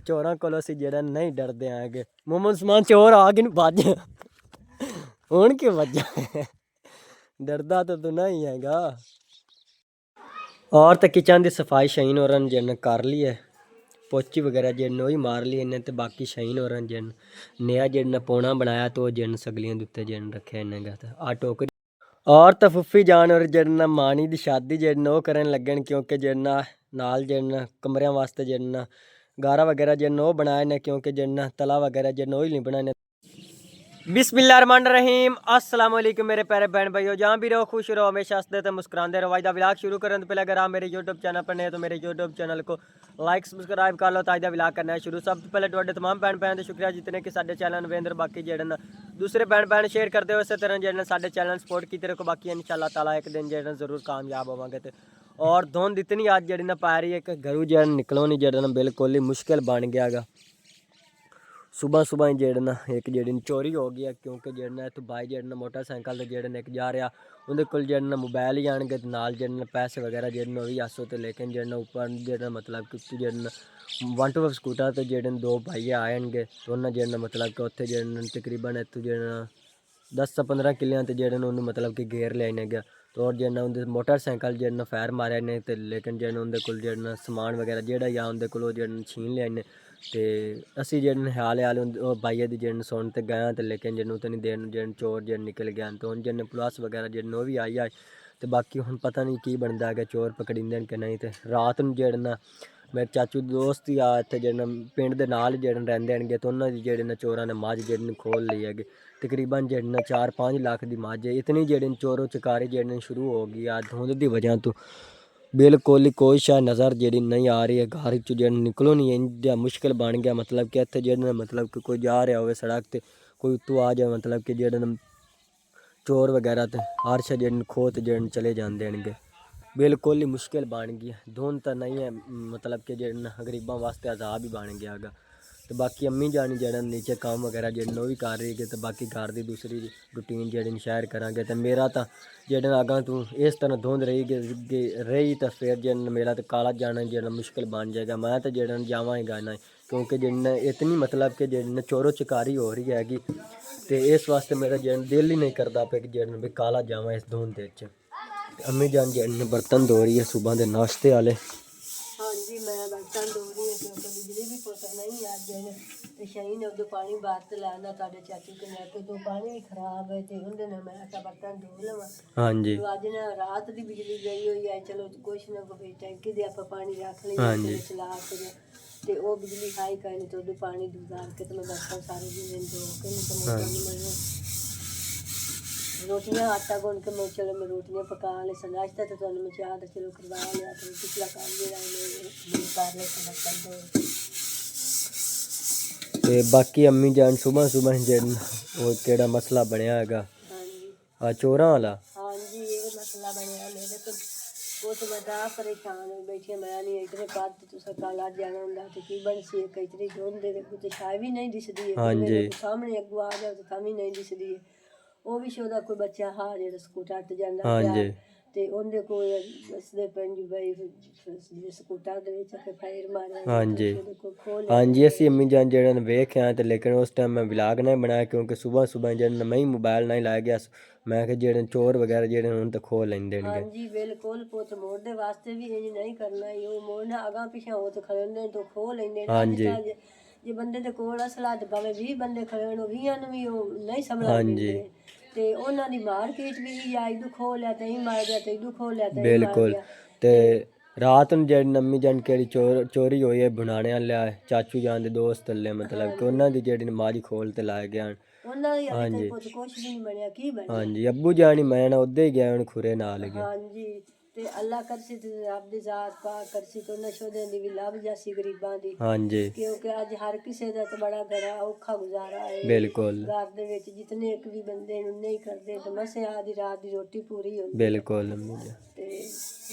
चोरां कोलों असीं जेड़ा नहीं डरदे हैगे। मोहम्मद उस्मान चोर आ गए भज हुण क्यों भज्जा डरदा तो तू नहीं हैगा। और तो किचन की सफाई शहीन होरन जिन कर ली है, पोची वगैरह जिन वही मार ली इन्हें, तो बाकी शहीन होरन जिन नया जिन पौना बनाया तो जिन सगलियां दुत्ते जिन रखे इन्हें गया आ टोकरी। और तो फुफी जान और जिन मानी की शादी जिन वो करन लगन, क्योंकि जिन नाल जिन कमरियां वास्ते जिन गारा वगैरह जिन वो बनाए ने, क्योंकि जिन तला वगैरह जिन वो ही नहीं बनाने। बिस्मिल्लाहिर्रहमानिर्रहीम, अस्सलाम वालेकुम मेरे प्यारे बहन भाइयों, जहाँ भी रहो खुश रहो, हमेशा हंसते थे मुस्कुराते रहो। वायदा व्लॉग शुरू करें तो पहले अगर आप मेरे यूट्यूब चैनल पर नए तो मेरे यूट्यूब चैनल को लाइक सब्सक्राइब कर लो। ताजा व्लॉग करना है शुरू। सब तो पहले तुहाडे तमाम भैन भैन का शुक्रिया जितने कि साडे चैनल नवेंद्र बाकी जेडन दूसरे भैन भैन शेयर करते हो, इस तरह जेडन साडे चैनल सपोर्ट कीते रखो। बाकी इंशाल्लाह ताला एक दिन जेडन जरूर कामयाब होवांगे। ते और धुंध इतनी अज जेडी ना पै रही है कि घरों जेडन निकलो नहीं जेडन बिल्कुल ही मुश्किल बन गया गा। सुबह सुबह ही जेड़ना एक जेड़ी चोरी हो गई है, क्योंकि जेड़ना इतों बाई जेड़ना मोटरसाइकिल जेड़े एक जा रहा उनके कोल जेड़ना मोबाइल ही आने नाल जेड़ना पैसे वगैरह जेड़ना भी आसो। तो लेकिन जेड़ना ऊपर जेड़ना मतलब कि जेड़ना 125 स्कूटर तो जेड़े दो भाई आएंगे तो उन्हें जेड़ना मतलब कि उत्थे जेड़ना तकरीबन इतों जेड़ना 10 से 15 किलियां तो जेड़े उन्होंने मतलब कि घेर लेने गया। तो और जेड़ना उनके मोटरसाइकिल जेड़ना फायर मारे ने, तो लेकिन जेड़ना उनके कोल जेड़ना समान वगैरह जेड़ा या उनके कोल जेड़ना छीन लिया ने। तो असी जेड़े हाले हाले भाइये की जेड़न सुन तो गए, तो लेकिन जेन तो नहीं देन जेन चोर जेन निकल गया। तो हम जेन पुलिस वगैरह जेन वो भी आई आए, तो बाकी हम पता नहीं की बनता है कि चोर पकड़ींदे कि नहीं। तो रात में जेड़ना मेरे चाचू दोस्त ही आ इतने जेड़ना पिंड के नाल जेड़न रहिंदे हनगे, तो उन्होंने जेड़े चोरां ने मझ जेड़न खोल ली है। तकरीबन जेड़ना 4-5 लाख की मझ है। इतनी जेड़न चोरों चकारी जेड़न शुरू हो गई आ धुंध की वजह तो बिल्कुल ही कोई शायद नज़र जेड़ी नहीं आ रही है। घर चो जेड़ निकलो नहीं इंजा मुश्किल बन गया। मतलब कि इतने जेड़े मतलब कि कोई जा रहा हो सड़क ते कोई उत्तों आ जाए, मतलब कि जेड़े चोर वगैरह तो हर शा जेड़ खो तो जेड़ चले जाते हैं। बिल्कुल ही मुश्किल बन गई। धुंध तो नहीं है, मतलब कि जेड़ गरीबों वास्ते अजाब ही बन गया गा। तो बाकी अम्मी जानी जेड़ा नीचे काम वगैरह जेड़ा भी कर रही है, तो बाकी घर की दूसरी रूटीन जेड़ी शैर करांगे। तो मेरा तो जेड़ा अगर तू इस तरह धुंध रही तो फिर जेड़ा मेरा तो काला जाना जेड़ा मुश्किल बन जाएगा। मैं तो जेड़ा जावा ही गाना, क्योंकि जिन इतनी मतलब कि जिन चोरो चकारी हो रही हैगी, तो इस वास्ते मेरा जेड़ा दिल ही नहीं करता पे कि जेड़ा भी काला जावा इस धुंध। अम्मी जान जेड़ा बर्तन धो रही है सुबह के नाश्ते वाले। हाँ जी, मैं बर्तन धो रही हूँ क्योंकि बिजली भी पुत्र नहीं आज जने तो शही ने उदो पानी बात लाना ताड़े चाचू के लेके तो पानी भी खराब है। तो उन्हें मैं आटा बर्तन धो लवा। हाँ जी, तो आज ना रात की बिजली गई हुई है, चलो कुछ ना कोई टैंकी दे आप पानी रख ली हाँ जी, चला के ते वो बिजली खाई करनी तो उदो पानी गुजार के तो मैं बर्तन सारे दिन धो के नहीं तो हाँ मोटर जी। नहीं रोटियां आटा गुन के मैं चलो मैं रोटियां पका ले नाश्ता तो तुम मैं चाह तो चलो करवा लिया तो पिछला काम भी कर ले बर्तन ते बाकी अम्मी जान सुबह सुबह जिन वो केड़ा मसला बनया हैगा हाँ जी आ चोरां वाला। हाँ जी ये मसला बनया मेरे तो वो तो मैं तो परेशान हो बैठी मैं नहीं इतने बाद तो सरकार आज जाना होंगे तो की बन सी इतनी धुंध दे तो छाई भी नहीं दिसदी है। हाँ मेरे जी, सामने अगू आ जाओ तो तब भी नहीं दिसदी है। वो भी शोदा कोई बच्चा हाँ जो स्कूटर ते जांदा हाँ पिया जी, ते उनके कोल दसदे पंज बई स्कूटर दे विच के फायर मारे हाँ तो जी, शोदे को खोल हाँ जी। असी अम्मी जान जेड़न वेख आए तो लेकिन उस टाइम मैं व्लॉग नहीं बनाया, क्योंकि सुबह सुबह जेड़न मैं ही मोबाइल नहीं लाया गया। मैं कि जेड़े चोर वगैरह जेड़े उन तो खो लेंदे हाँ ने। जी बिल्कुल पुत मोड़ दे वास्ते भी इंज नहीं करना ही वो मोड़ना अगा पिछा हो तो खड़े तो खो लेंदे हाँ अज जी, तक जे बंदे दे कोल असला ते भाਵੇਂ 20 बंदे खड़े होण 20 ਨੂੰ ਵੀ ਉਹ ਨਹੀਂ हाँ ਸੰਭਲਣ जी, ਦਿੰਦੇ ਤੇ ਉਹਨਾਂ ਦੀ ਮਾਰ ਕੀਟ ਵੀ ਆਈ ਦੁ ਖੋ ਲਿਆ ਤੇ ਹੀ ਮਾਰ ਗਿਆ ਤੇ ਦੁ ਖੋ ਲਿਆ ਤੇ ਹੀ ਮਾਰ बिल्कुल। ਗਿਆ ते ਤੇ रात ਨੂੰ जेड़ी अम्मी जान केड़ी चोरी हुई है बनाने वाले चाचू जान दे दोस्त ले, मतलब कि ਹਾਂਜੀ उन्होंने दी जेड़ी नमाज खोल ते लाए गया। ਉਹਨਾਂ ਦੀ हाँ ਅਜੇ ਤੱਕ जी, ਪੁੱਤ ਕੁਛ ਵੀ ਨਹੀਂ ਬਣਿਆ ਕੀ हाँ ਬਣਨਾ। जी। अब्बू जानी मैं ना उदे ही गया खुरे नाल गया। ਹਾਂਜੀ ਤੇ ਅੱਲਾ ਕਰਸੀ ਤੇ ਰੱਬ ਦੀ ਜ਼ਾਤ ਪਾਕ ਕਰਸੀ ਤੋਂ ਨਸ਼ੋਦੇ ਦੀ ਵੀ ਲੱਭ ਜਾਸੀ ਗਰੀਬਾਂ ਦੀ हाँ जी, क्योंकि अज हर किसी का तो बड़ा बड़ा औखा गुजारा है। बिल्कुल, घर दे विच जितने एक भी बंदे नूं नहीं करते तो मसे आदि रात की रोटी पूरी होती है बिल्कुल अम्मी जान। ते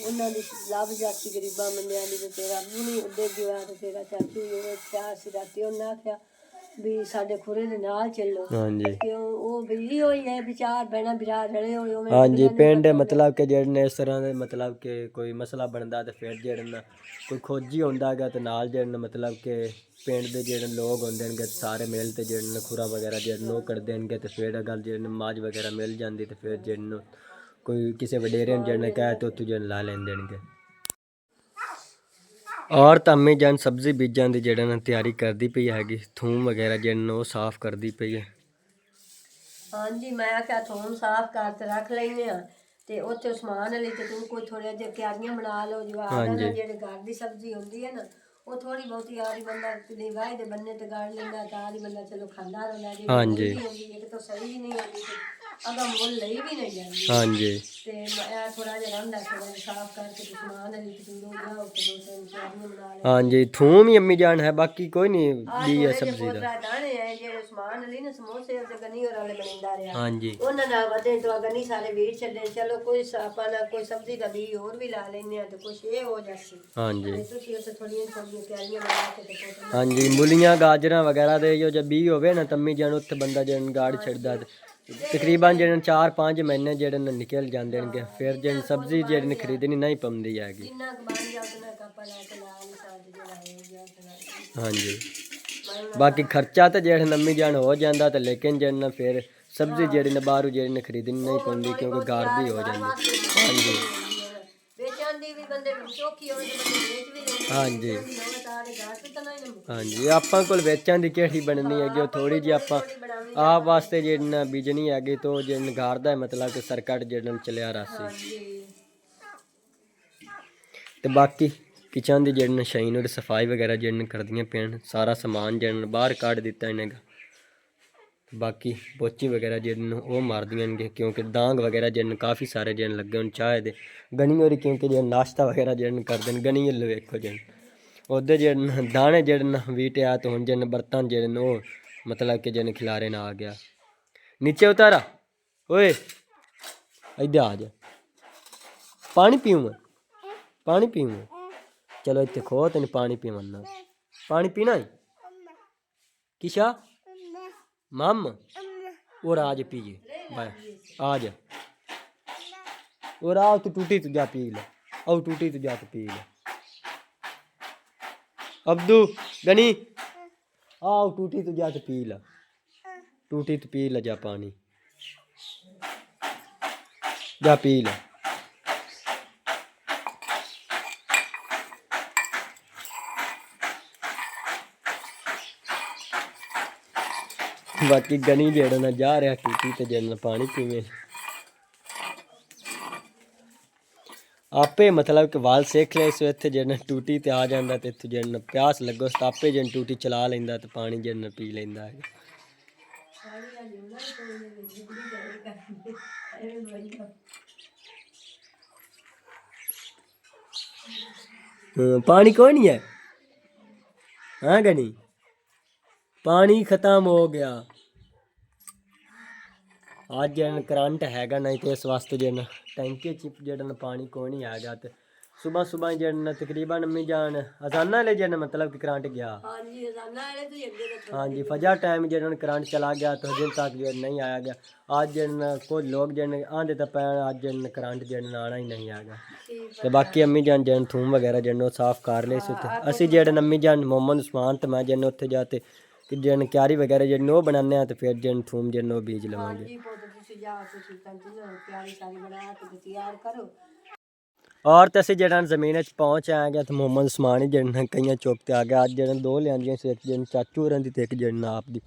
उन्हां दी लभ जासी गरीबां बंदियां दी ते तेरा अब्बू नहीं उदे गया तो तेरा चाचू भी वो आख्या सी राती उन्हें आख्या ਵੀ ਸਾਡੇ ਖੁਰੇ ਦੇ ਨਾਲ ਚੱਲੋ ਹਾਂਜੀ ਕਿਉਂ ਉਹ ਵੀ ਹੋਈ ਹੈ ਵਿਚਾਰ ਬਹਿਣਾ ਵਿਚਾਰ ਰਲੇ ਹੋਏ ਉਵੇਂ ਹਾਂਜੀ ਪਿੰਡ ਮਤਲਬ ਕਿ ਜਿਹੜੇ ਨੇ ਇਸ ਤਰ੍ਹਾਂ ਦੇ ਮਤਲਬ ਕਿ ਕੋਈ ਮਸਲਾ ਬਣਦਾ ਤੇ ਫਿਰ ਜਿਹੜੇ ਨੇ ਕੋਈ ਖੋਜੀ ਹੁੰਦਾ ਹੈਗਾ ਤੇ ਨਾਲ ਜਿਹੜੇ ਨੇ ਮਤਲਬ ਕਿ ਪਿੰਡ ਦੇ ਜਿਹੜੇ ਲੋਕ ਹੁੰਦੇ ਨੇ ਸਾਰੇ ਮਿਲ ਤੇ ਜਿਹੜੇ ਨੇ ਖੁਰਾ ਵਗੈਰਾ ਜਿਹੜੇ ਨੇ ਉਹ ਕਰ ਦੇਣਗੇ ਤੇ ਫਿਰ ਗੱਲ ਜਿਹੜੇ ਨਮਾਜ਼ ਵਗੈਰਾ ਮਿਲ ਜਾਂਦੀ ਤੇ ਫਿਰ ਜਿਹੜੇ ਨੂੰ ਕੋਈ ਕਿਸੇ ਵਡੇਰੇ ਨੂੰ ਜਿਹੜੇ ਨੇ ਕਹੇ ਤੇ ਉੱਥੋਂ ਜਿਹੜੇ ਲਾ ਲੈਂਦੇ ਦੇਣਗੇ। ਔਰ ਤਾਂ ਅੰਮੀ ਜਾਨ ਸਬਜ਼ੀ ਬੀਜਾਂ ਦੀ ਜਿਹੜਾ ਨਾ ਤਿਆਰੀ ਕਰਦੀ ਪਈ ਹੈਗੀ ਥੂਮ ਵਗੈਰਾ ਜਿਹੜੇ ਨੇ ਉਹ ਸਾਫ਼ ਕਰਦੀ ਪਈ ਹੈ। ਹਾਂਜੀ ਮੈਂ ਆਖਿਆ ਥੋਮ ਸਾਫ਼ ਕਰ ਤੇ ਰੱਖ ਲੈਨੇ ਆ ਤੇ ਉੱਥੇ ਸਮਾਨ ਲਈ ਤੇ ਤੂੰ ਕੋਈ ਥੋੜ੍ਹੇ ਜਿਹੇ ਕਿਆਰੀਆਂ ਬਣਾ ਲਓ ਜਵਾਬ ਨਾਲ ਜਿਹੜੇ ਘਰ ਦੀ ਸਬਜ਼ੀ ਹੁੰਦੀ ਹੈ ਨਾ ਉਹ ਥੋੜੀ ਬਹੁਤੀ ਆਰੀ ਬੰਦਾ ਕਿਤੇ ਵਾਹੇ ਦੇ ਬੰਨੇ ਤੇ ਗਾੜ ਲੈਂਦਾ ਤਾਂ ਆਰੀ ਬੰਦਾ ਚਲੋ ਖਾਂਦਾ ਰਹਿੰਦਾ ਜੀ ਹਾਂਜੀ ਇੱਕ ਤਾਂ ਸਹੀ ਵੀ ਨਹੀਂ ਹੁੰਦੀ ਅਗਾ ਮੁੱਲ ਲਈ ਵੀ ਨਹੀਂ ਜਾਂਦੀ ਹਾਂਜੀ ਤੇ ਮੈਂ ਥੋੜਾ ਜਿਹਾ ਰਹਿੰਦਾ ਥੋੜਾ ਜਿਹਾ ਸਾਫ਼ ਕਰਕੇ ਤੇ ਸਮਾਨ ਲਈ ਤੇ ਤੂੰ ਜਾਓ ਤੇ ਦੋ ਤਿੰਨ ਕਿਆਰੀਆਂ ਬਣਾ ਲੈ। ਹਾਂਜੀ ਥੂਮ ਹੀ ਅੰਮੀ ਜਾਨ ਹੈ ਬਾਕੀ ਕੋਈ ਨਹੀਂ ਵੀ ਹੈ ਸਬਜ਼ੀ ਦਾ ਦਾਣੇ ਹੈ ਜਿਹੜੇ ਸਮਾਨ ਲਈ ਨਾ ਸਮੋਸੇ ਤੇ ਗਨੀ ਹੋਰ ਵਾਲੇ ਬਣਦਾ ਰਿਹਾ ਹਾਂਜੀ ਉਹਨਾਂ ਨਾਲ ਵਧੇ ਤੋਂ ਗਨੀ ਸਾਰੇ ਵੀਰ ਛੱਡੇ ਚਲੋ ਕੋਈ ਆਪਾਂ ਨਾ ਕੋਈ ਸਬਜ਼ੀ ਦਾ ਵੀ ਹੋਰ ਵੀ ਲਾ ਲੈਨੇ ਆ ਤੇ ਕੁਛ ਇਹ ਹੋ ਜਾਸੀ ਹਾਂਜੀ ਤੁਸੀਂ ਉੱਥੇ ਥੋੜੀਆਂ ਥੋੜੀਆਂ ਤਿਆਰੀਆਂ ਬਣਾ ਕੇ ਤੇ ਹਾਂਜੀ ਮੂਲੀਆਂ ਗਾਜਰਾਂ ਵਗੈਰਾ ਦੇ ਜੋ ਜਦ ਬੀ ਹੋਵੇ ਨਾ ਤੰਮੀ ਜਾਨ ਉੱਥੇ ਬੰਦਾ ਜਿਹੜਾ ਗਾੜ ਛੱਡਦਾ ਤਕਰੀਬਨ ਜਿਹੜੇ 4-5 ਮਹੀਨੇ ਜਿਹੜੇ ਨੇ ਨਿਕਲ ਜਾਂਦੇ ਨੇ ਫਿਰ ਜਿਹੜੀ ਸਬਜ਼ੀ ਜਿਹੜੀ ਖਰੀਦਣੀ ਨਹੀਂ ਪਉਂਦੀ ਹੈਗੀ। ਜਿੰਨਾ ਕੁ ਬਣ ਜਾ ਉਤਨਾ ਕੱਪਾ ਲੈ ਕੇ ਲਾ ਲਈ ਸਾਡੇ ਜਿਹੜਾ ਹੋ ਗਿਆ ਹਾਂਜੀ ਬਾਕੀ ਖਰਚਾ ਤਾਂ ਜਿਹੜਾ ਨੰਮੀ ਜਾਨ ਹੋ ਜਾਂਦਾ ਤੇ ਲੇਕਿਨ ਜਿਹੜਾ ਫਿਰ ਸਬਜ਼ੀ ਜਿਹੜੀ ਨੇ ਬਾਹਰੋਂ ਜਿਹੜੀ ਨੇ ਖਰੀਦਣੀ ਨਹੀਂ ਪਉਂਦੀ ਕਿਉਂਕਿ ਘਰ ਦੀ ਹੋ ਜਾਂਦੀ। ਹਾਂਜੀ ਵੇਚਣ ਦੀ ਵੀ ਬੰਦੇ ਚੋਖੀ ਹੋਵੇ ਤੇ ਬੰਦੇ ਵੇਚ ਵੀ ਲੈਂਦੇ ਹਾਂਜੀ ਸਾਰੇ ਘਰ ਤੇ ਤਾਂ ਨਹੀਂ ਹਾਂਜੀ ਆਪਾਂ ਕੋਲ ਵੇਚਣ ਦੀ ਕਿਹੜੀ ਬਣਨੀ ਹੈਗੀ ਉਹ ਥੋੜੀ ਜਿਹੀ ਆਪਾਂ ਆਪ ਵਾਸਤੇ ਜਿਹੜੀ ਬੀਜਣੀ ਹੈਗੀ ਤੋਂ ਜਿਹੜਾ ਘਰ ਦਾ ਮਤਲਬ ਕਿ ਸਰਕਟ ਜਿਹੜਾ ਚੱਲਿਆ ਰਾਸੀ ਤੇ ਬਾਕੀ ਕਿਚਨ ਦੀ ਜਿਹੜੀ ਸ਼ਾਈਨ ਔਰ ਸਫਾਈ ਵਗੈਰਾ ਜਿਹੜੀ ਕਰਦੀਆਂ ਪੈਣ ਸਾਰਾ ਸਮਾਨ ਜਿਹੜਾ ਬਾਹਰ ਕੱਢ ਦਿੱਤਾ ਇਹਨਾਂ ਦਾ ਬਾਕੀ ਪੋਚੀ ਵਗੈਰਾ ਜਿਹੜੇ ਉਹ ਮਾਰਦੀਆਂ ਨੇ ਕਿਉਂਕਿ ਡਾਂਗ ਵਗੈਰਾ ਜਿਹੜੇ ਕਾਫੀ ਸਾਰੇ ਜਿਹੜੇ ਲੱਗੇ ਹੋਣ ਚਾਹ ਦੇ ਗਨੀ ਹੋਰੀ ਕਿਉਂਕਿ ਜਿਹੜਾ ਨਾਸ਼ਤਾ ਵਗੈਰਾ ਜਿਹੜੇ ਕਰਦੇ ਨੇ ਗਨੀ ਵੱਲ ਵੇਖੋ ਜਿਹੜੇ ਉਹਦੇ ਜਿਹੜੇ ਦਾਣੇ ਜਿਹੜੇ ਵੀਟ ਆ ਤੇ ਹੁਣ ਜਿਹੜੇ ਬਰਤਨ ਜਿਹੜੇ ਨੇ ਉਹ ਮਤਲਬ ਕਿ ਜਿਹਨੇ ਖਿਲਾਰੇ ਨਾ ਆ ਗਿਆ नीचे उतारा ओए इधर आ जा पानी पीऊँ मैं पानी पीऊँ मैं चलो इतने खो तेन पानी पीवना पानी पीना है किशा मम और आज पीए बाय आ जा और आओ तो टूटी तो जा पी ले आओ टूटी तो जा तो पी ले अब्दू गनी आओ टूटी तो जा तो पी ला टूटी तो पी ले जा पानी जा पी ले बाकी गनी जेड़ा ना जा रहा टूटी तो जेड़ा पानी पीवे आपे मतलब कि वाल सीख ले सो इत्थे जेड़ा टूटी ते आ जांदा ते इत्थे जेड़ा प्यास लगो आपे जेड़ा टूटी चला लेंदा ते पानी जेड़ा पी लेंदा है। पानी कोई नहीं है हाँ गनी पानी खत्म हो गया आज जन करंट हैगा नहीं तो इस वास्ते जन टैंकी चिप जन पानी कोई नहीं हैगा तो सुबह सुबह जन तकरीबन अम्मी जान अजाना ले जन मतलब कि करंट गया हाँ जी फजर टाइम जन करंट चला गया तो दिन तक जन नहीं आया गया आज जन कुछ लोग जन आंधे तो पैन आज जन करंट जन आना ही नहीं आएगा तो बाकी अम्मी जान जन थूम वगैरह जन वो साफ कर ले असी जन अम्मी जान मोहम्मद उस्मान तो मैं जन उत्थे जाते कि जन क्यारी वगैरह जन वो बनाने तो फिर जन थूम जन वो बीज लवांगे और तो असी जन जमीन पहुँच आ गया तो मोहम्मद उस्मान ही जन कई चौक आ गया अज जन दो लिया एक जन चाचू होर की एक जन आप की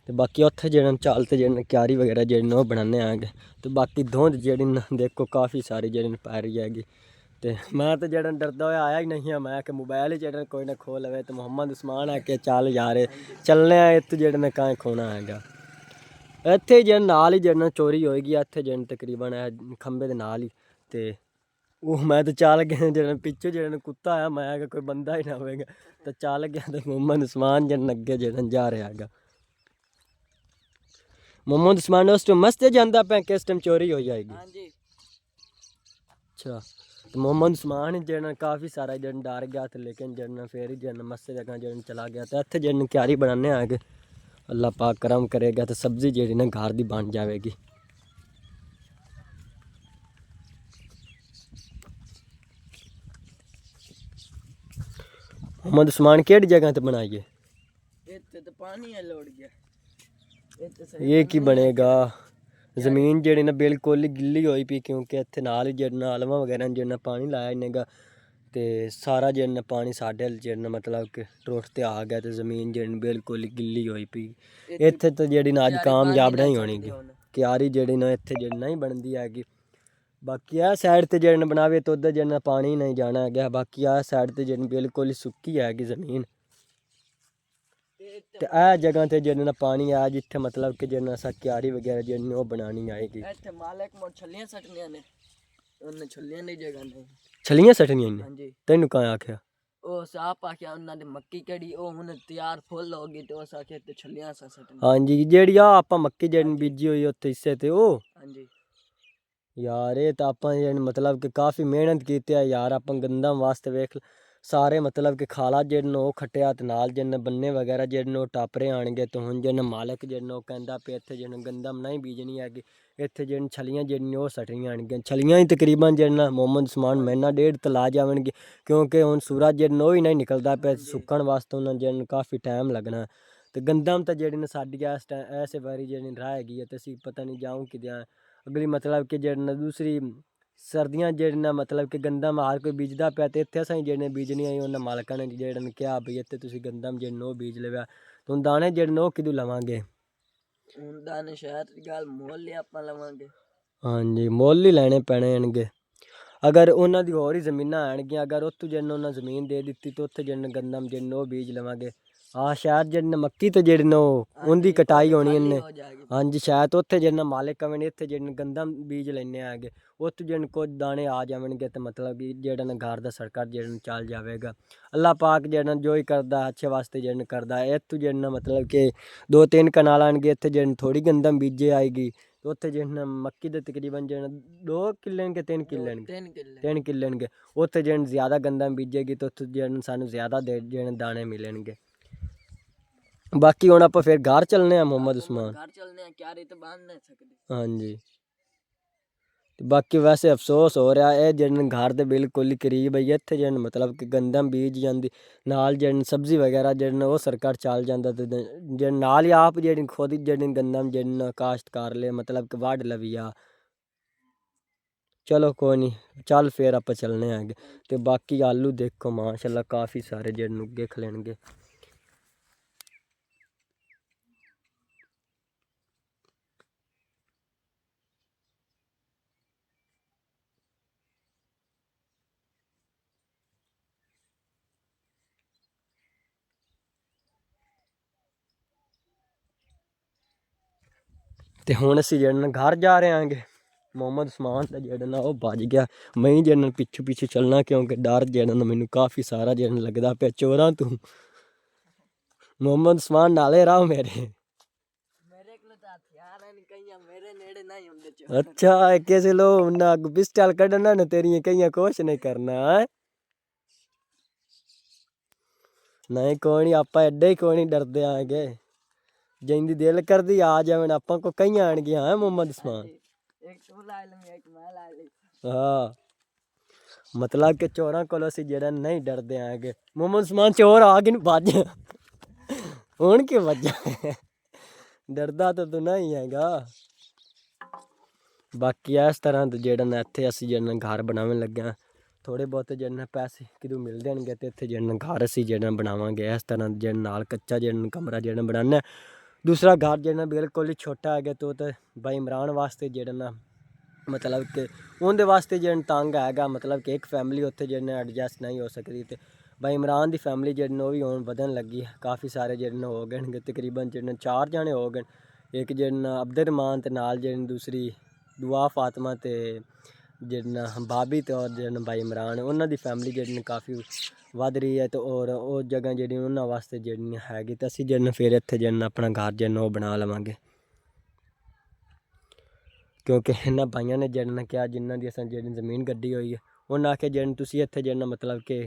तो बाकी उत्थे जन चाल तो जन क्यारी वगैरह जन वो बनाने आ गए तो बाकी धुंध जड़ी देखो काफ़ी सारी जन पै रही हैगी तो मैं तो जन डरदा हुआ आया ही नहीं मैं कि मोबाइल ही जन कोई ना खो लवे तो मोहम्मद उस्मान है कि चल यार चलने इत जन कहाँ खोना हैगा इत्थे जन नाल ही जन चोरी होएगी इत्थे जन तकरीबन खंबे के नाल ही तो वो मैं तो चल गया जन पिछू जन कुत्ता आया मैं कोई बंदा ही ना होएगा तो चल गया तो मोहम्मद उस्मान जन अगे जन जा रहा है मोहम्मद उस्मान उस टाइम मस्त जाता पे किस टाइम चोरी हो जाएगी अच्छा तो मोहम्मद उस्मान जन काफ़ी सारा जन डर गया था लेकिन जन फिर जन मस्त जगह जन चला गया तो इत्थे जन क्यारी बनाने आ गए अल्लाह पाक करम करेगा तो सब्ज़ी जी ना घर की बन जाएगी। मोहम्मद उस्मान केड़ी जगह ते बनाइए? तो पानी है लोड गया। ये की बनेगा? ਜ਼ਮੀਨ ਜਿਹੜੀ ਨਾ ਬਿਲਕੁਲ ਗਿੱਲੀ ਹੋਈ ਪਈ ਕਿਉਂਕਿ ਇੱਥੇ ਨਾਲ ਹੀ ਜਿਹੜਾ ਆਲਵਾ ਵਗੈਰਾ ਜਿਹੜਾ ਪਾਣੀ ਲਾਇਆ ਇਹਨੇਗਾ ਤੇ ਸਾਰਾ ਜਿਹੜਾ ਪਾਣੀ ਸਾਡੇ ਜਿਹੜਾ ਮਤਲਬ ਕਿ ਟੁੱਟ ਤੇ ਆ ਗਿਆ ਤੇ ਜ਼ਮੀਨ ਜਿਹੜੀ ਬਿਲਕੁਲ ਗਿੱਲੀ ਹੋਈ ਪਈ। ਇੱਥੇ ਤਾਂ ਜਿਹੜੀ ਨਾ ਅੱਜ ਕਾਮਯਾਬ ਨਹੀਂ ਹੋਣੀਗੀ, ਕਿਆਰੀ ਜਿਹੜੀ ਨਾ ਇੱਥੇ ਜਿਹੜੀ ਨਹੀਂ ਬਣਦੀ ਹੈਗੀ। ਬਾਕੀ ਆਹ ਸਾਈਡ ਤੇ ਜਿਹੜਾ ਬਣਾਵੇ ਤਾਂ ਉੱਧਰ ਜਿਹੜਾ ਪਾਣੀ ਨਹੀਂ ਜਾਣਾ ਹੈਗਾ। ਬਾਕੀ ਆਹ ਸਾਈਡ ਤੇ ਜਿਹੜੀ ਬਿਲਕੁਲ ਹੀ ਸੁੱਕੀ ਹੈਗੀ ਜ਼ਮੀਨ ਤੇ ਇਹ ਜਗ੍ਹਾ ਤੇ ਜਿਹੜਾ ਪਾਣੀ ਆ ਜਿੱਥੇ ਮਤਲਬ ਕਿ ਜਿਹੜਾ ਅਸਾਂ ਕਿਆਰੀ ਵਗੈਰਾ ਜਿਹੜੀ ਉਹ ਬਣਾਣੀ ਆਏਗੀ। ਇੱਥੇ ਮਾਲਕ ਮੋੜ ਛੱਲੀਆਂ ਸੱਟਣੀਆਂ ਨੇ, ਉਹਨੇ ਛੱਲੀਆਂ ਦੀ ਜਗ੍ਹਾ ਨਹੀਂ। ਛੱਲੀਆਂ ਸੱਟਣੀਆਂ ਨੇ? ਹਾਂਜੀ। ਤੈਨੂੰ ਕਾਂ ਆਖਿਆ? ਉਹ ਸਾਪ ਆਖਿਆ ਉਹਨਾਂ ਦੀ ਮੱਕੀ ਕਿਹੜੀ ਉਹ ਹੁਣ ਤਿਆਰ ਫੁੱਲ ਹੋ ਗਈ ਤੇ ਉਸ ਆਖਿਆ ਤੇ ਛੱਲੀਆਂ ਸੱਟਣੀਆਂ। ਹਾਂਜੀ, ਜਿਹੜੀ ਆ ਆਪਾਂ ਮੱਕੀ ਜਿਹੜੀ ਬੀਜੀ ਹੋਈ ਉੱਥੇ ਹਿੱਸੇ ਤੇ ਉਹ। ਹਾਂਜੀ ਯਾਰ ਇਹ ਤਾਂ ਆਪਾਂ ਜਿਹੜੀ ਮਤਲਬ ਕਿ ਕਾਫੀ ਮਿਹਨਤ ਕੀਤੀ ਆ ਯਾਰ। ਆਪਾਂ ਗੰਦਮ ਵਾਸਤੇ ਵੇਖ ਸਾਰੇ ਮਤਲਬ ਕਿ ਖਾਲਾ ਜਿਹਨੂੰ ਉਹ ਖੱਟਿਆ ਤੇ ਨਾਲ ਜਿਹਨੇ ਬੰਨੇ ਵਗੈਰਾ ਜਿਹਨੂੰ ਟਾਪਰੇ ਆਣਗੇ ਤੇ ਹੁਣ ਜਿਹਨੇ ਮਾਲਕ ਜਿਹਨੂੰ ਉਹ ਕਹਿੰਦਾ ਪਿਆ ਇੱਥੇ ਜਿਹਨੂੰ ਗੰਦਮ ਨਹੀਂ ਬੀਜਣੀ ਹੈਗੀ, ਇੱਥੇ ਜਿਹਨ ਛਲੀਆਂ ਜਿਹੜੀਆਂ ਉਹ ਸੱਟਣੀਆਂ ਆਣਗੀਆਂ। ਛਲੀਆਂ ਹੀ ਤਕਰੀਬਨ ਜਿਹੜਾ ਮੁਹੰਮਦ ਉਸਮਾਨ ਮਹੀਨਾ ਡੇਢ ਤਲਾ ਜਾਵਣਗੇ ਕਿਉਂਕਿ ਹੁਣ ਸੂਰਜ ਜਿਹੜਾ ਉਹ ਹੀ ਨਹੀਂ ਨਿਕਲਦਾ ਪਿਆ, ਸੁੱਕਣ ਵਾਸਤੇ ਉਹਨਾਂ ਜਿਹਨੂੰ ਕਾਫੀ ਟਾਈਮ ਲੱਗਣਾ। ਤੇ ਗੰਦਮ ਤਾਂ ਜਿਹੜੀ ਨੇ ਸਾਡੀ ਐਸੇ ਵਾਰੀ ਜਿਹੜੀ ਰਹਿ ਹੈਗੀ ਹੈ ਤੇ ਅਸੀਂ ਪਤਾ ਨਹੀਂ ਜਾऊँ ਕਿ ਅਗਲੀ ਮਤਲਬ ਕਿ ਜਿਹੜਾ ਦੂਸਰੀ ਸਰਦੀਆਂ ਜਿਹੜੀਆਂ ਮਤਲਬ ਕਿ ਗੰਦਮ ਹਰ ਕੋਈ ਬੀਜਦਾ ਪਿਆ ਤੇ ਇੱਥੇ ਅਸੀਂ ਜਿਹੜੇ ਬੀਜਣੀ ਆਈ ਉਹਨਾਂ ਮਾਲਕਾਂ ਨੇ ਜਿਹੜੇ ਨੇ ਕਿਹਾ ਬਈ ਇੱਥੇ ਤੁਸੀਂ ਗੰਦਮ ਜਿਹੜੇ ਉਹ ਬੀਜ ਲਵਿਆ ਤੇ ਹੁਣ ਦਾਣੇ ਜਿਹੜੇ ਉਹ ਕਿਦੋਂ ਲਵਾਂਗੇ? ਹੁਣ ਦਾਣੇ ਸ਼ਾਇਦ ਗੱਲ ਮੁੱਲ ਹੀ ਆਪਾਂ ਲਵਾਂਗੇ। ਹਾਂਜੀ, ਮੁੱਲ ਹੀ ਲੈਣੇ ਪੈਣੇ ਆਣਗੇ। ਅਗਰ ਉਹਨਾਂ ਦੀ ਹੋਰ ਹੀ ਜ਼ਮੀਨਾਂ ਆਣਗੀਆਂ, ਅਗਰ ਉੱਥੋਂ ਜਿਹਨੂੰ ਉਹਨਾਂ ਜ਼ਮੀਨ ਦੇ ਦਿੱਤੀ ਤਾਂ ਉੱਥੇ ਜਿਹਨੂੰ ਗੰਦਮ ਜਿਹਨੂੰ ਉਹ ਬੀਜ ਲਵਾਂਗੇ। ਹਾਂ ਸ਼ਾਇਦ ਜਿਹੜੀ ਮੱਕੀ ਤੇ ਜਿਹੜੀ ਨਾ ਉਹਦੀ ਕਟਾਈ ਹੋਣੀ ਇਹਨੇ। ਹਾਂਜੀ ਸ਼ਾਇਦ ਉੱਥੇ ਜਿਹੜਾ ਮਾਲਿਕ ਕਵਣ ਇੱਥੇ ਜਿਹੜੇ ਗੰਦਮ ਬੀਜ ਲੈਣੇ ਆਗੇ ਉੱਥੇ ਜਿਹਨ ਕੁਝ ਦਾਣੇ ਆ ਜਾਵਣਗੇ ਤੇ ਮਤਲਬ ਕਿ ਜਿਹੜਾ ਨਾ ਘਰ ਦਾ ਸਰਕਟ ਜਿਹੜਾ ਚੱਲ ਜਾਵੇਗਾ। ਅੱਲਾਹ ਪਾਕ ਜਿਹੜਾ ਜੋ ਹੀ ਕਰਦਾ ਅੱਛੇ ਵਾਸਤੇ ਜਿਹੜਾ ਕਰਦਾ। ਇੱਥੋਂ ਜਿਹੜਾ ਮਤਲਬ ਕਿ 2-3 ਕਨਾਲ ਆਣਗੇ ਇੱਥੇ ਜਿਹੜੀ ਥੋੜੀ ਗੰਦਮ ਬੀਜੇ ਆਏਗੀ ਤੇ ਉੱਥੇ ਜਿਹੜਾ ਮੱਕੀ ਦੇ ਤਕਰੀਬਨ ਜਿਹੜਾ 2 ਕਿੱਲੇ ਕਿ 3 ਕਿੱਲੇ 3 ਕਿੱਲੇ ਉੱਥੇ ਜਿਹੜਾ ਜ਼ਿਆਦਾ ਗੰਦਮ ਬੀਜੇਗੀ ਤਾਂ ਉੱਥੇ ਜਿਹੜਾ ਸਾਨੂੰ ਜ਼ਿਆਦਾ ਜਿਹੜੇ ਦਾਣੇ ਮਿਲਣਗੇ। ਬਾਕੀ ਹੁਣ ਆਪਾਂ ਫਿਰ ਘਰ ਚੱਲਨੇ ਆ ਮੁਹੰਮਦ ਉਸਮਾਨ। ਘਰ ਚੱਲਨੇ ਆ, ਕਿਆਰੀ ਤੇ ਬਾਂਧ ਨਹੀਂ ਸਕਦੇ। ਹਾਂਜੀ ਤੇ ਬਾਕੀ ਵੈਸੇ ਅਫਸੋਸ ਹੋ ਰਿਹਾ ਇਹ ਜਿਹੜੇ ਘਰ ਦੇ ਬਿਲਕੁਲ ਹੀ ਕਰੀਬ ਹੈ ਇੱਥੇ ਜਿਹੜੇ ਮਤਲਬ ਕਿ ਗੰਦਮ ਬੀਜ ਜਾਂਦੀ ਨਾਲ ਜਿਹੜੀ ਸਬਜ਼ੀ ਵਗੈਰਾ ਜਿਹੜੇ ਉਹ ਸਰਕਾਰ ਚੱਲ ਜਾਂਦਾ ਤੇ ਜਿਹੜੇ ਨਾਲ ਹੀ ਆਪ ਜਿਹੜੀ ਖੁਦ ਜਿਹੜੀ ਗੰਦਮ ਜਿਹੜੀ ਕਾਸ਼ਤ ਕਰ ਲੇ ਮਤਲਬ ਕਿ ਵੱਢ ਲਵੀ ਆ। ਚਲੋ ਕੋਈ ਨਹੀਂ ਚੱਲ ਫਿਰ ਆਪਾਂ ਚੱਲਨੇ ਆਗੇ। ਤੇ ਬਾਕੀ ਆਲੂ ਦੇਖੋ ਮਾਸ਼ਾਅੱਲਾ ਕਾਫੀ ਸਾਰੇ ਜਿਹੜੇ ਉੱਗੇ ਖਲਣਗੇ। ਤੇ ਹੁਣ ਅਸੀਂ ਜਿਹੜਾ ਘਰ ਜਾ ਰਹੇ ਆਂਗੇ। ਮੁਹੰਮਦ ਉਸਮਾਨ ਦਾ ਜਿਹੜਾ ਨਾ ਉਹ ਭੱਜ ਗਿਆ। ਮੈਂ ਜਿਹੜਾ ਪਿੱਛੇ ਪਿੱਛੇ ਚੱਲਣਾ ਕਿਉਂਕਿ ਡਰ ਜਿਹੜਾ ਨਾ ਮੈਨੂੰ ਕਾਫੀ ਸਾਰਾ ਜਿਹੜਾ ਲੱਗਦਾ ਪਿਆ ਚੋਰਾਂ ਤੋਂ। ਮੁਹੰਮਦ ਉਸਮਾਨ ਨਾਲੇ ਰਾਹ ਮੇਰੇ ਕੋਲ ਤਾਂ ਹਥਿਆਰ ਹਨ ਕਈਆਂ ਮੇਰੇ ਨੇੜੇ ਨਹੀਂ ਹੁੰਦੇ ਚੋਰ। ਅੱਛਾ ਕਿਸੇ ਲੋ ਨਾ ਪਿਸਟਲ ਕੱਢਣਾ ਨਾ ਤੇਰੀਆਂ ਕਈਆਂ ਕੁਛ ਨਹੀਂ ਕਰਨਾ ਹੈ। ਨਹੀਂ ਕੋਈ ਨਹੀਂ ਆਪਾਂ ਐਡੇ ਹੀ ਕੋਈ ਨਹੀਂ ਡਰਦੇ ਆਂਗੇ। ਜਿੰਦੀ ਦਿਲ ਕਰਦੀ ਆ ਜਾਵਣ ਆਪਾਂ ਕੋ ਕਈ ਆਣਗੀਆਂ ਹੈ ਮੁਹੰਮਦ ਉਸਮਾਨ। ਇੱਕ ਤੂੰ ਲਾ ਲਵੇਂ ਇੱਕ ਮੈਂ ਲਾ ਲਈ। ਹਾਂ ਮਤਲਬ ਕਿ ਚੋਰਾਂ ਕੋਲ ਅਸੀਂ ਜਿਹੜਾ ਨਹੀਂ ਡਰਦੇ ਆਂਗੇ। ਮੁਹੰਮਦ ਉਸਮਾਨ ਚੋਰ ਆ ਗਏ ਨੂੰ ਭੱਜ ਹੁਣ ਕਿ ਵੱਜਾ ਡਰਦਾ ਤਾਂ ਤੂੰ ਨਹੀਂ ਹੈਗਾ। ਬਾਕੀ ਇਸ ਤਰ੍ਹਾਂ ਦਾ ਜਿਹੜਾ ਨਾ ਇੱਥੇ ਅਸੀਂ ਜਿਹੜਾ ਘਰ ਬਣਾਉਣ ਲੱਗਿਆ ਥੋੜੇ ਬਹੁਤ ਜਿਹੜਾ ਪੈਸੇ ਕਿਦੋਂ ਮਿਲ ਜਾਣਗੇ ਤੇ ਇੱਥੇ ਜਿਹੜਾ ਘਰ ਅਸੀਂ ਜਿਹੜਾ ਬਣਾਵਾਂਗੇ ਇਸ ਤਰ੍ਹਾਂ ਜਿਹੜਾ ਨਾਲ ਕੱਚਾ ਜਿਹੜਾ ਕਮਰਾ ਜਿਹੜਾ ਬਣਾਉਣਾ। ਦੂਸਰਾ ਘਰ ਜਿਹੜਾ ਬਿਲਕੁਲ ਹੀ ਛੋਟਾ ਹੈਗਾ ਤੇ ਉਹ ਤਾਂ ਬਾਈ ਇਮਰਾਨ ਵਾਸਤੇ ਜਿਹੜਾ ਨਾ ਮਤਲਬ ਕਿ ਉਹਦੇ ਵਾਸਤੇ ਜਿਹੜਾ ਤੰਗ ਹੈਗਾ ਮਤਲਬ ਕਿ ਇੱਕ ਫੈਮਿਲੀ ਉੱਥੇ ਜਿਹੜਾ ਐਡਜਸਟ ਨਹੀਂ ਹੋ ਸਕਦੀ ਤੇ ਬਾਈ ਇਮਰਾਨ ਦੀ ਫੈਮਿਲੀ ਜਿਹੜੀ ਉਹ ਵੀ ਹੁਣ ਵਧਣ ਲੱਗੀ। ਕਾਫੀ ਸਾਰੇ ਜਿਹੜੇ ਹੋ ਗਏ ਤਕਰੀਬਨ ਜਿਹੜੇ 4 ਜਾਣੇ ਹੋ ਗਏ। ਇੱਕ ਜਿਹੜਾ ਅਬਦੁਰਰਹਿਮਾਨ ਤੇ ਨਾਲ ਜਿਹੜੀ ਦੂਸਰੀ ਦੁਆ ਫਾਤਮਾ ਤੇ ਜਿਹੜਾ ਬਾਬੀ ਤੇ ਔਰ ਜਿਹੜਾ ਬਾਈ ਇਮਰਾਨ ਉਹਨਾਂ ਦੀ ਫੈਮਿਲੀ ਜਿਹੜੀ ਕਾਫੀ ਵੱਧ ਰਹੀ ਹੈ ਤੇ ਔਰ ਉਹ ਜਗ੍ਹਾ ਜਿਹੜੀ ਉਹਨਾਂ ਵਾਸਤੇ ਜਿਹੜੀ ਹੈਗੀ ਤਾਂ ਅਸੀਂ ਜਿਹੜਾ ਫਿਰ ਇੱਥੇ ਜਿਹੜਾ ਆਪਣਾ ਘਰ ਜਿਹੜਾ ਉਹ ਬਣਾ ਲਵਾਂਗੇ ਕਿਉਂਕਿ ਇਹਨਾਂ ਭਾਈਆਂ ਨੇ ਜਿਹੜਾ ਕਿਹਾ ਜਿਨ੍ਹਾਂ ਦੀ ਅਸਾਂ ਜਿਹੜੀ ਜ਼ਮੀਨ ਗੱਡੀ ਹੋਈ ਹੈ ਉਹਨਾਂ ਆਖਿਆ ਜਿਹੜਾ ਤੁਸੀਂ ਇੱਥੇ ਜਿਹੜਾ ਮਤਲਬ ਕਿ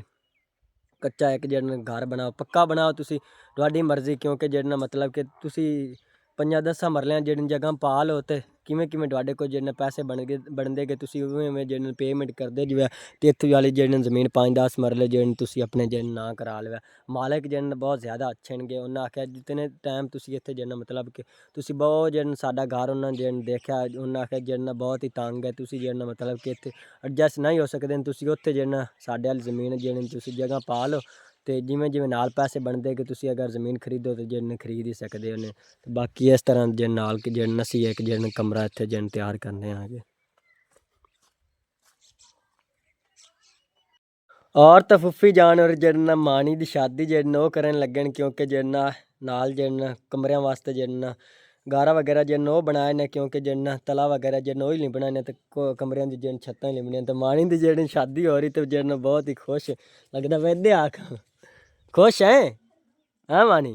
ਕੱਚਾ ਇੱਕ ਜਿਹੜਾ ਘਰ ਬਣਾਓ, ਪੱਕਾ ਬਣਾਓ ਤੁਸੀਂ, ਤੁਹਾਡੀ ਮਰਜ਼ੀ। ਕਿਉਂਕਿ ਜਿਹੜਾ ਮਤਲਬ ਕਿ ਤੁਸੀਂ 5-10 ਮਰਲਿਆਂ ਜਿਹੜੀ ਜਗ੍ਹਾ ਪਾ ਲਓ ਤੇ ਕਿਵੇਂ ਕਿਵੇਂ ਤੁਹਾਡੇ ਕੋਲ ਜਿਹੜੇ ਪੈਸੇ ਬਣਦੇ ਗਏ ਤੁਸੀਂ ਉਵੇਂ ਉਵੇਂ ਜਿਹੜੇ ਪੇਮੈਂਟ ਕਰਦੇ ਜਿਵੇਂ। ਤੇ ਇੱਥੇ ਵਾਲੀ ਜਿਹੜੀ ਜ਼ਮੀਨ 5-10 ਮਰਲੇ ਜਿਹੜੇ ਤੁਸੀਂ ਆਪਣੇ ਜਿਹੜੇ ਨਾਂ ਕਰਾ ਲਿਆ। ਮਾਲਕ ਜਿਹੜੇ ਬਹੁਤ ਜ਼ਿਆਦਾ ਅੱਛੇ ਨੇਗੇ। ਉਹਨਾਂ ਆਖਿਆ ਜਿਤਨੇ ਟਾਈਮ ਤੁਸੀਂ ਇੱਥੇ ਜਿਹੜਾ ਮਤਲਬ ਕਿ ਤੁਸੀਂ ਬਹੁਤ ਜਿਹੜਾ ਸਾਡਾ ਘਰ ਉਹਨਾਂ ਜਿਹੜਾ ਦੇਖਿਆ, ਉਹਨਾਂ ਆਖਿਆ ਜਿਹੜਾ ਬਹੁਤ ਹੀ ਤੰਗ ਹੈ, ਤੁਸੀਂ ਜਿਹੜਾ ਮਤਲਬ ਕਿ ਇੱਥੇ ਐਡਜਸਟ ਨਹੀਂ ਹੋ ਸਕਦੇ, ਤੁਸੀਂ ਉੱਥੇ ਜਿਹੜਾ ਸਾਡੇ ਵਾਲੀ ਜ਼ਮੀਨ ਜਿਹੜੀ ਤੁਸੀਂ ਜਗ੍ਹਾ ਪਾ ਲਓ। ਤੇ ਜਿਵੇਂ ਜਿਵੇਂ ਨਾਲ ਪੈਸੇ ਬਣਦੇ ਕਿ ਤੁਸੀਂ ਅਗਰ ਜ਼ਮੀਨ ਖਰੀਦੋ ਤਾਂ ਜਿਹਨੇ ਖਰੀਦ ਹੀ ਸਕਦੇ ਉਹਨੇ। ਤੇ ਬਾਕੀ ਇਸ ਤਰ੍ਹਾਂ ਜੇ ਨਾਲ ਕਿ ਜਿਹੜਾ ਅਸੀਂ ਇੱਕ ਜਿਹੜਾ ਕਮਰਾ ਇੱਥੇ ਜਿਹੜਾ ਤਿਆਰ ਕਰਨੇ ਆਗੇ। ਔਰ ਤਾਂ ਫੁੱਫੀ ਜਾਨ ਔਰ ਜਿਹੜਾ ਮਾਣੀ ਦੀ ਸ਼ਾਦੀ ਜਿਹੜਾ ਉਹ ਕਰਨ ਲੱਗਣ। ਕਿਉਂਕਿ ਜਿਹੜਾ ਨਾਲ ਜਿਹੜਾ ਕਮਰਿਆਂ ਵਾਸਤੇ ਜਿਹੜਾ ਗਾਰਾ ਵਗੈਰਾ ਜਿਹੜਾ ਉਹ ਬਣਾਏ ਨੇ। ਕਿਉਂਕਿ ਜਿਹੜਾ ਤਲਾ ਵਗੈਰਾ ਜਿਹੜਾ ਉਹ ਹੀ ਲਿਬਣਾ ਨੇ ਤੇ ਕਮਰਿਆਂ ਦੀ ਜਿਹੜੀ ਛੱਤਾਂ ਹੀ ਲਿਬਣੀਆਂ। ਤੇ ਮਾਣੀ ਦੀ ਜਿਹੜੀ ਸ਼ਾਦੀ ਹੋ ਰਹੀ ਤੇ ਜਿਹੜਾ ਬਹੁਤ ਹੀ ਖੁਸ਼ ਲੱਗਦਾ। ਵੈਦੇ ਆਖ खुश है हाँ मानी,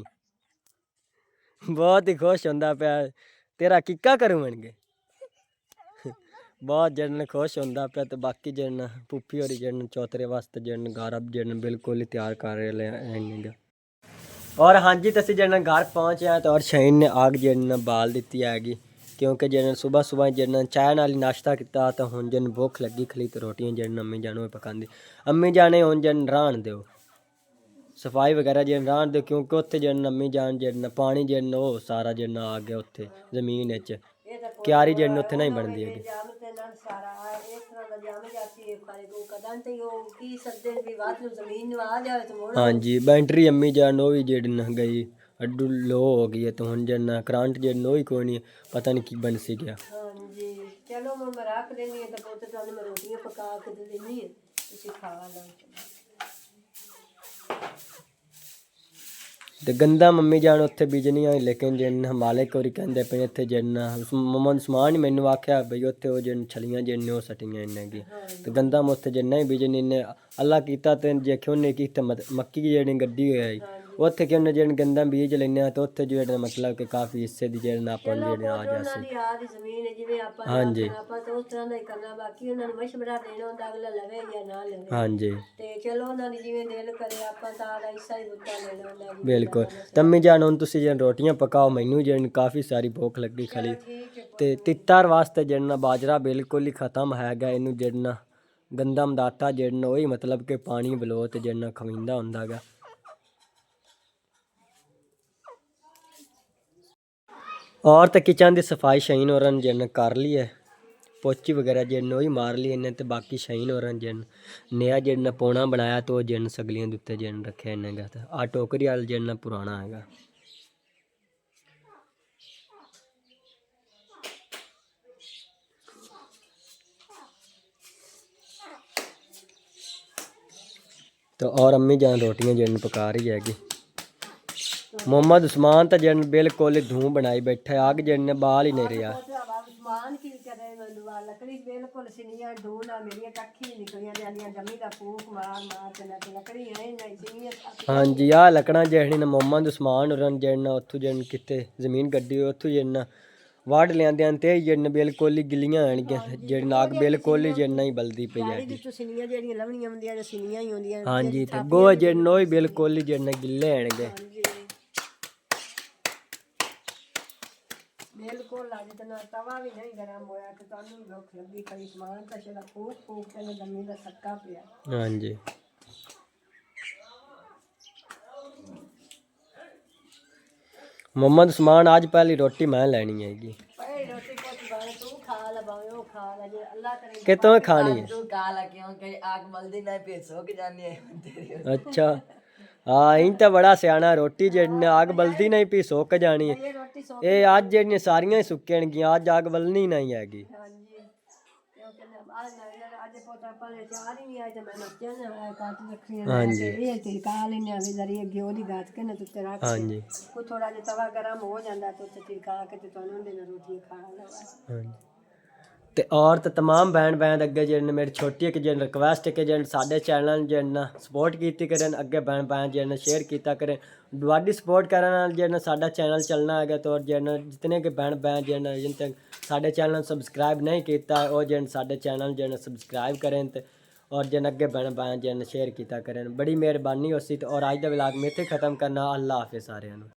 बहुत ही खुश होंदा पिया। तेरा किक्का करूँ बन गए बहुत जन खुश होंदा पिया। तो बाकी जन पुप्पी होरी जन चौथरे वास्ते जन घर जन बिल्कुल ही तैयार कर रहे। और हाँ जी तसी जन घर पहुँचे हैं तो और शहीन ने आग जन बाल दी हैगी। क्योंकि जन सुबह सुबह जन चाय नाल नाश्ता किया तो हुण जन भुख लगी खली तो रोटियां जन अम्मी जान पकांदी। अम्मी जाने हुण जन राहन दो सफाई वगैरह जन राहन दो। क्योंकि उत्थे जन अम्मी जान जन पानी जन वो सारा जन आ गया उत्थे जमीन क्यारी जन उत्थे नहीं बनती है। हाँ जी बैटरी अम्मी जान वो भी जन गई अड्डू लो हो गई है। तो हुण जन करंट जन वो ही कोई नहीं पता नहीं की बन सी गया। चलो मैं रख देनी है तो पुत्त तुहानू मैं रोटियां पका के दे देनी है, तुसीं खा लो। ਤੇ ਗੰਦਾ ਮੰਮੀ ਜਾਣ ਉੱਥੇ ਬੀਜਣੀਆਂ। ਲੇਕਿਨ ਜਿਨ ਮਾਲਕ ਹੋਰੀ ਕਹਿੰਦੇ ਪਏ ਇੱਥੇ ਜਿਨ ਮੰਮਾ ਸਮਾਨ ਮੈਨੂੰ ਆਖਿਆ ਬਈ ਉੱਥੇ ਉਹ ਜਿਨ ਛਲੀਆਂ ਜਿਨ ਉਹ ਸਟੀਆਂ ਇੰਨੇ ਕੀ ਤੇ ਗੰਦਾ ਮੈਂ ਉੱਥੇ ਜਿੰਨਾ ਹੀ ਬੀਜਣੀ ਨੇ ਅੱਲਾ ਕੀਤਾ ਤੇ ਜੇ ਕਿਉਂ ਨੇ ਕੀਤਾ ਮੱਕੀ ਜਿਹੜੀ ਗੱਡੀ ਹੋਈ ਉੱਥੇ ਕਿਉਂ ਨੇ ਜਿਨ ਗੰਦਾ ਬੀਜ ਲੈਣੇ ਤੇ ਉੱਥੇ ਜਿਹੜਾ ਮਤਲਬ ਕਿ ਕਾਫੀ ਹਿੱਸੇ ਦੀ ਜਿਹੜਾ ਆਪਾਂ ਜਿਹੜੇ ਆ ਜਾ ਸੀ। ਹਾਂਜੀ ਆਪਾਂ ਉਸ ਤਰ੍ਹਾਂ ਦਾ ਹੀ ਕਰਨਾ। ਬਾਕੀ ਉਹਨਾਂ ਨੂੰ ਮਸ਼ਵਰਾ ਦੇਣਾ ਹੁੰਦਾ ਅਗਲਾ ਲਵੇ ਜਾਂ ਨਾ ਲਵੇ। ਹਾਂਜੀ ਤੇ ਚਲੋ ਉਹਨਾਂ ਦੀ ਜਿਵੇਂ ਦਿਲ ਕਰੇ ਆਪਾਂ ਤਾਂ ਦਾ ਹਿੱਸਾ ਹੀ ਬੁੱਤਾ ਲੈਣਾ ਹੁੰਦਾ। ਬਿਲਕੁਲ ਤੰਮੀ ਜਾਨ ਹੁਣ ਤੁਸੀਂ ਜਿਨ ਰੋਟੀਆਂ ਪਕਾਓ ਮੈਨੂੰ ਜਿਨ ਕਾਫੀ ਸਾਰੀ ਭੁੱਖ ਲੱਗੀ ਖਲੀ। ਤੇ ਤਿੱਤਰ ਵਾਸਤੇ ਜਿਹੜਾ ਬਾਜਰਾ ਬਿਲਕੁਲ ਹੀ ਖਤਮ ਹੈਗਾ। ਇਹਨੂੰ ਜਿਹੜਾ ਗੰਦਮ ਦਾ ਆਟਾ ਜਿਹੜਾ ਉਹੀ ਮਤਲਬ ਕਿ ਪਾਣੀ ਬਲੋ ਤੇ ਜਿਹੜਾ ਖਵਿੰਦਾ ਹੁੰਦਾ ਗਾ। और तो किचन की सफाई शहीन और जिन कर ली है, पोची वगैरह जिन ही मार ली इन्हें। तो बाकी शहीन और जिन नया जिन पौना बनाया तो जिन सगलियां के उत्ते जिन रखे इन्हें गा। आ टोकरी वाल जिन पुराना है। तो और अम्मी जान रोटियां जिन पका रही हैगी। मोहम्मद उस्मान तो जन बिल्कुल धूं बनाई बैठा। आग जन बाल ही नहीं रहा। हाँ जी आ लकड़ा जहनी ने मोहम्मद उस्मान और जन उतों जन कितने जमीन गड्डी उतों जन वाड़ लियांदे ते जन बिल्कुल ही गिलियां आनगियां जन आग बिल्कुल ही जन ही बलदी पई है। हाँ जी ते गोहा जन ही बिल्कुल ही जन गिले आनगे। बिल्कुल अज तना तवा भी नहीं गरम होया कि तुहानू भी भुख लगी खड़ी। समान तो छड़ा फूक फूक के जमी दा सक्का पिया। हाँ जी मोहम्मद उस्मान आज पहली रोटी मैं लेनी हैगी। पहली रोटी कुछ बारे तू खा ला भावे ओ खा ला जे अल्लाह करे कि तुम्हें खानी है। तू खा ला क्योंकि आग बलदी नहीं पे सोक जानी है तेरी। अच्छा हाँ इन तो बड़ा सियाना रोटी जन आग बलदी नहीं पी सुक जानी है। ये रोटी सो ये अज जड़ियां सारियां ही सुक्कणगियां अज आग बलनी नहीं हैगी। हां जी क्योंकि आज आज पोता पले चार ही नहीं आए तो मैं नचन काट रखी है। हाँ जी ये तिलका लेने आवे जरिए घिओ दी गात के ना तो तेरा हाँ जी को थोड़ा जे तवा गरम हो जांदा तो तिलका के ते तुहानू दे रोटी खा लो। हाँ जी ਤੇ ਔਰ ਤਾਂ तमाम भैन भैन अगे जिन मेरी छोटी एक जिन रिक्वेस्ट है कि जिन साडे चैनल जिन सपोर्ट की करें अगे भैन भैन जिन शेयर किया करें। वाडी सपोर्ट करने जिन साडा चैनल चलना है। तो जिन जितने के भैन भैन जिन जिन तक साडे चैनल सब्सक्राइब नहीं किया वो जिन साडे चैनल जिन सब्सक्राइब करें। तो और जिन अगे बहन भाई जिन शेयर किया करें बड़ी मेहरबानी उसी। और अज का व्लॉग मैं इत्थे खत्म करना। अल्लाह हाफिज़ सारिआं नूं।